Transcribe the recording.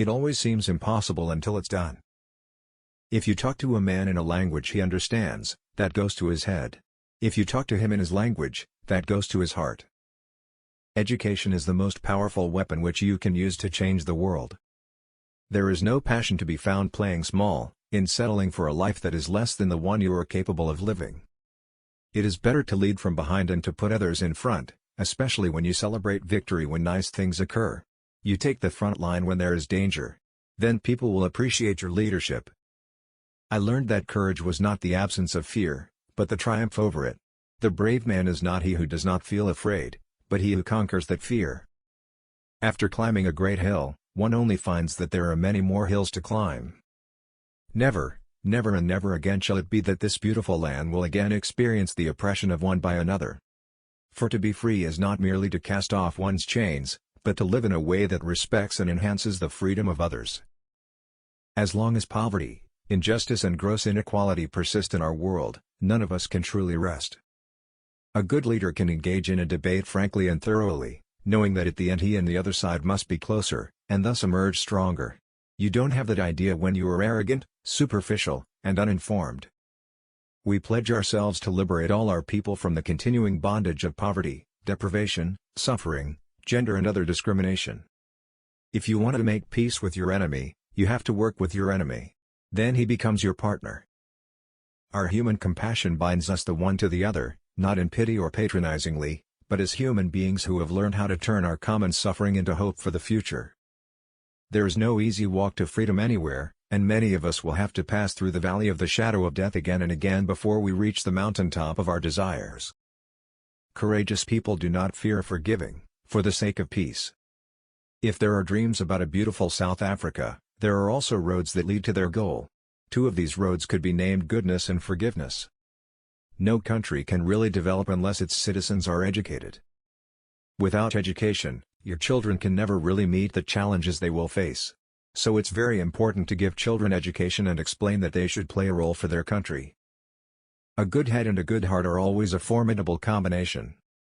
It always seems impossible until it's done. If you talk to a man in a language he understands, that goes to his head. If you talk to him in his language, that goes to his heart. Education is the most powerful weapon which you can use to change the world. There is no passion to be found playing small, in settling for a life that is less than the one you are capable of living. It is better to lead from behind and to put others in front, especially when you celebrate victory when nice things occur. You take the front line when there is danger. Then people will appreciate your leadership. I learned that courage was not the absence of fear, but the triumph over it. The brave man is not he who does not feel afraid, but he who conquers that fear. After climbing a great hill, one only finds that there are many more hills to climb. Never, never and never again shall it be that this beautiful land will again experience the oppression of one by another. For to be free is not merely to cast off one's chains, but to live in a way that respects and enhances the freedom of others. As long as poverty, injustice and gross inequality persist in our world, none of us can truly rest. A good leader can engage in a debate frankly and thoroughly, knowing that at the end he and the other side must be closer, and thus emerge stronger. You don't have that idea when you are arrogant, superficial, and uninformed. We pledge ourselves to liberate all our people from the continuing bondage of poverty, deprivation, suffering, gender and other discrimination. If you want to make peace with your enemy, you have to work with your enemy. Then he becomes your partner. Our human compassion binds us the one to the other, not in pity or patronizingly, but as human beings who have learned how to turn our common suffering into hope for the future. There is no easy walk to freedom anywhere, and many of us will have to pass through the valley of the shadow of death again and again before we reach the mountaintop of our desires. Courageous people do not fear forgiving, for the sake of peace. If there are dreams about a beautiful South Africa, there are also roads that lead to their goal. Two of these roads could be named goodness and forgiveness. No country can really develop unless its citizens are educated. Without education, your children can never really meet the challenges they will face. So it's very important to give children education and explain that they should play a role for their country. A good head and a good heart are always a formidable combination.